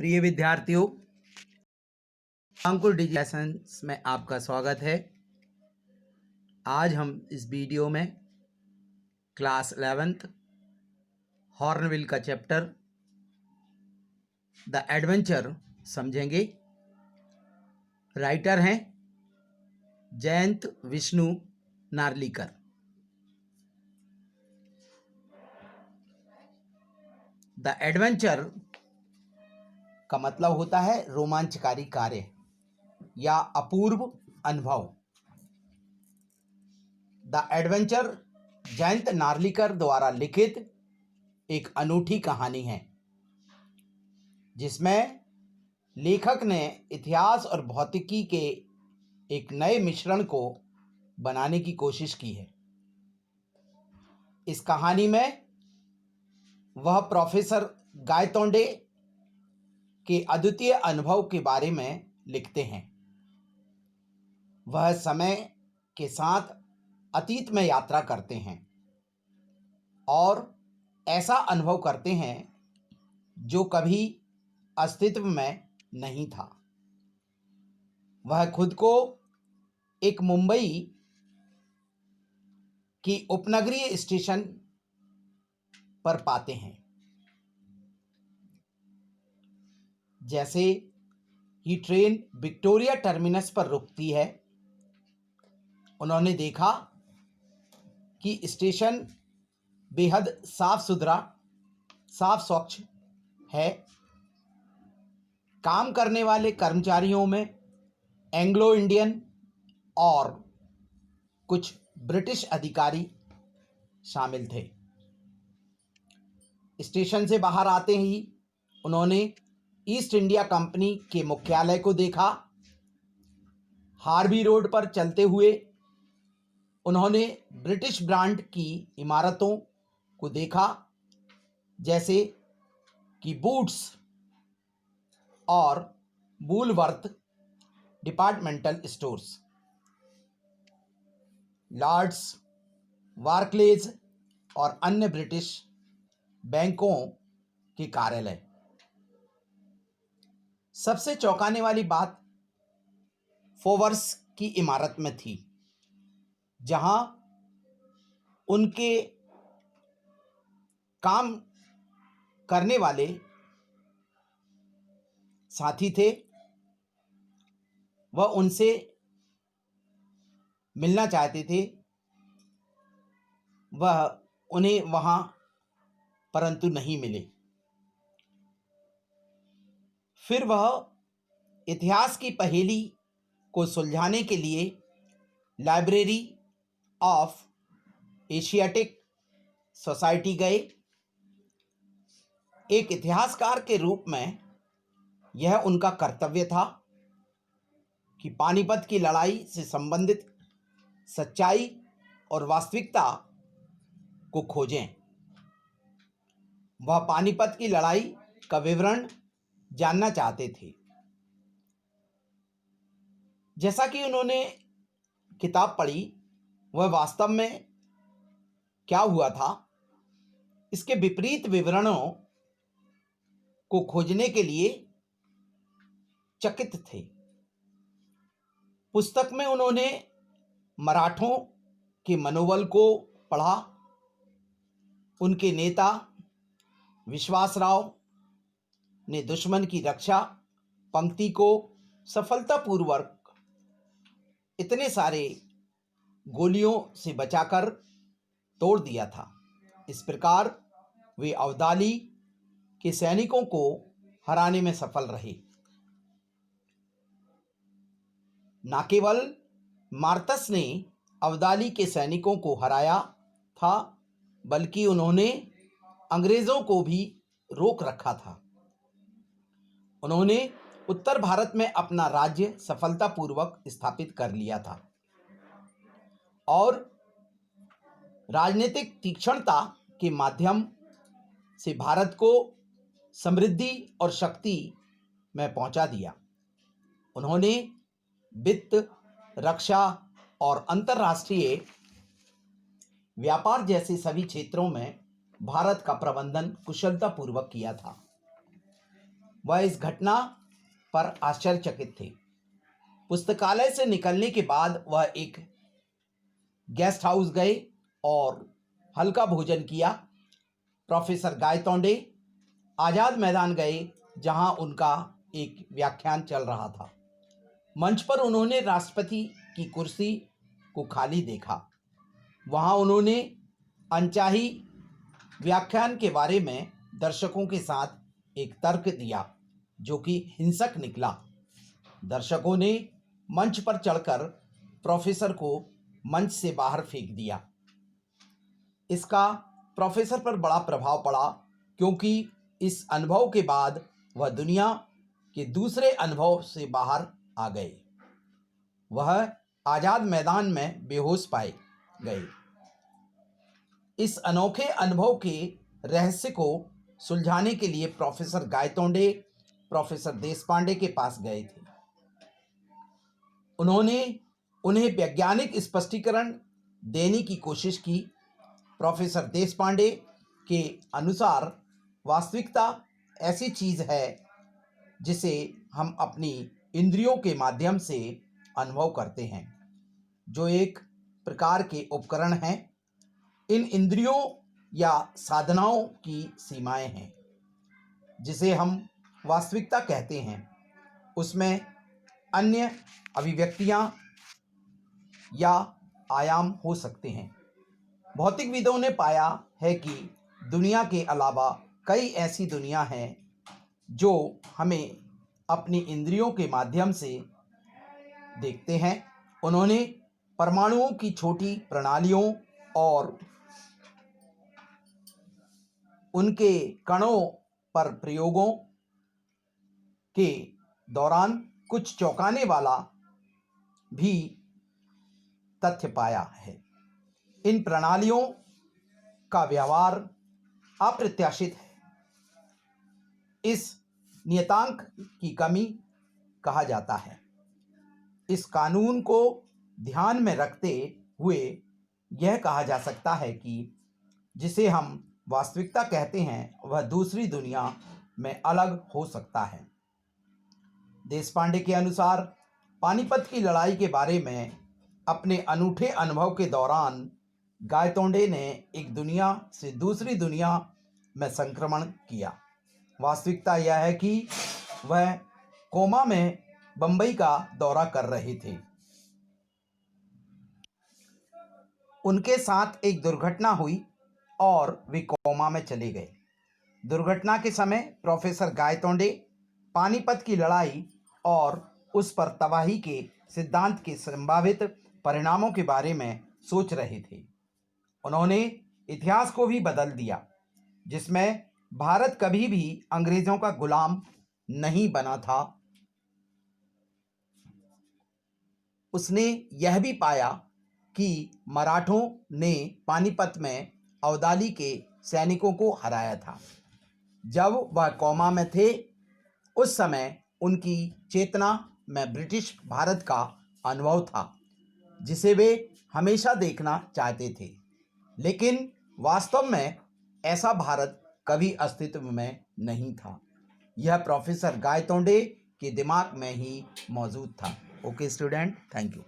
प्रिय विद्यार्थियों, अंकुर digital lessons में आपका स्वागत है। आज हम इस वीडियो में क्लास 11th हॉर्नबिल का चैप्टर द एडवेंचर समझेंगे। राइटर हैं जयंत विष्णु नार्लिकर। द एडवेंचर का मतलब होता है रोमांचकारी कार्य या अपूर्व अनुभव। द एडवेंचर जयंत नार्लिकर द्वारा लिखित एक अनूठी कहानी है जिसमें लेखक ने इतिहास और भौतिकी के एक नए मिश्रण को बनाने की कोशिश की है। इस कहानी में वह प्रोफेसर गायतोंडे के अद्वितीय अनुभव के बारे में लिखते हैं। वह समय के साथ अतीत में यात्रा करते हैं और ऐसा अनुभव करते हैं जो कभी अस्तित्व में नहीं था। वह खुद को एक मुंबई की उपनगरीय स्टेशन पर पाते हैं। जैसे ही ट्रेन विक्टोरिया टर्मिनस पर रुकती है, उन्होंने देखा कि स्टेशन बेहद साफ सुथरा, साफ स्वच्छ है। काम करने वाले कर्मचारियों में एंग्लो इंडियन और कुछ ब्रिटिश अधिकारी शामिल थे। स्टेशन से बाहर आते ही उन्होंने ईस्ट इंडिया कंपनी के मुख्यालय को देखा। हार्वी रोड पर चलते हुए उन्होंने ब्रिटिश ब्रांड की इमारतों को देखा, जैसे कि बूट्स और Woolworth departmental stores, Lord's, Barclays और अन्य ब्रिटिश बैंकों के कार्यालय। सबसे चौंकाने वाली बात फोवर्स की इमारत में थी, जहां उनके काम करने वाले साथी थे। वह उनसे मिलना चाहते थे, वह उन्हें वहां परंतु नहीं मिले। फिर वह इतिहास की पहेली को सुलझाने के लिए लाइब्रेरी ऑफ एशियाटिक सोसाइटी गए। एक इतिहासकार के रूप में यह उनका कर्तव्य था कि पानीपत की लड़ाई से संबंधित सच्चाई और वास्तविकता को खोजें। वह पानीपत की लड़ाई का विवरण जानना चाहते थे। जैसा कि उन्होंने किताब पढ़ी, वह वास्तव में क्या हुआ था, इसके विपरीत विवरणों को खोजने के लिए चकित थे। पुस्तक में उन्होंने मराठों के मनोबल को पढ़ा। उनके नेता विश्वासराव ने दुश्मन की रक्षा पंक्ति को सफलतापूर्वक इतने सारे गोलियों से बचाकर तोड़ दिया था। इस प्रकार वे अब्दाली के सैनिकों को हराने में सफल रहे। न केवल मार्तस ने अब्दाली के सैनिकों को हराया था, बल्कि उन्होंने अंग्रेजों को भी रोक रखा था। उन्होंने उत्तर भारत में अपना राज्य सफलतापूर्वक स्थापित कर लिया था और राजनीतिक तीक्ष्णता के माध्यम से भारत को समृद्धि और शक्ति में पहुंचा दिया। उन्होंने वित्त, रक्षा और अंतर्राष्ट्रीय व्यापार जैसे सभी क्षेत्रों में भारत का प्रबंधन कुशलतापूर्वक किया था। वह इस घटना पर आश्चर्यचकित थे। पुस्तकालय से निकलने के बाद वह एक गेस्ट हाउस गए और हल्का भोजन किया। प्रोफेसर गायतोंडे आज़ाद मैदान गए, जहां उनका एक व्याख्यान चल रहा था। मंच पर उन्होंने राष्ट्रपति की कुर्सी को खाली देखा। वहां उन्होंने अनचाही व्याख्यान के बारे में दर्शकों के साथ एक तर्क दिया, जो कि हिंसक निकला। दर्शकों ने मंच पर चढ़कर प्रोफेसर को मंच से बाहर फेंक दिया। इसका प्रोफेसर पर बड़ा प्रभाव पड़ा, क्योंकि इस अनुभव के बाद वह दुनिया के दूसरे अनुभव से बाहर आ गए। वह आज़ाद मैदान में बेहोश पाए गए। इस अनोखे अनुभव के रहस्य को सुलझाने के लिए प्रोफेसर गायतोंडे प्रोफेसर देशपांडे के पास गए थे। उन्होंने उन्हें वैज्ञानिक स्पष्टीकरण देने की कोशिश की। प्रोफेसर देशपांडे के अनुसार वास्तविकता ऐसी चीज़ है जिसे हम अपनी इंद्रियों के माध्यम से अनुभव करते हैं, जो एक प्रकार के उपकरण हैं। इन इंद्रियों या साधनाओं की सीमाएं हैं, जिसे हम वास्तविकता कहते हैं। उसमें अन्य अभिव्यक्तियां या आयाम हो सकते हैं। भौतिकविदों ने पाया है कि दुनिया के अलावा कई ऐसी दुनिया हैं जो हमें अपनी इंद्रियों के माध्यम से देखते हैं। उन्होंने परमाणुओं की छोटी प्रणालियों और उनके कणों पर प्रयोगों के दौरान कुछ चौंकाने वाला भी तथ्य पाया है। इन प्रणालियों का व्यवहार अप्रत्याशित है। इस नियतांक की कमी कहा जाता है। इस कानून को ध्यान में रखते हुए यह कहा जा सकता है कि जिसे हम वास्तविकता कहते हैं, वह दूसरी दुनिया में अलग हो सकता है। देशपांडे के अनुसार पानीपत की लड़ाई के बारे में अपने अनूठे अनुभव के दौरान गायतोंडे ने एक दुनिया से दूसरी दुनिया में संक्रमण किया। वास्तविकता यह है कि वह कोमा में बंबई का दौरा कर रहे थे। उनके साथ एक दुर्घटना हुई और वे कोमा में चले गए। दुर्घटना के समय प्रोफेसर गायतोंडे पानीपत की लड़ाई और उस पर तबाही के सिद्धांत के संभावित परिणामों के बारे में सोच रहे थे। उन्होंने इतिहास को भी बदल दिया, जिसमें भारत कभी भी अंग्रेजों का गुलाम नहीं बना था। उसने यह भी पाया कि मराठों ने पानीपत में अब्दाली के सैनिकों को हराया था। जब वह कोमा में थे, उस समय उनकी चेतना में ब्रिटिश भारत का अनुभव था, जिसे वे हमेशा देखना चाहते थे। लेकिन वास्तव में ऐसा भारत कभी अस्तित्व में नहीं था। यह प्रोफेसर गायतोंडे के दिमाग में ही मौजूद था। Okay student, thank you.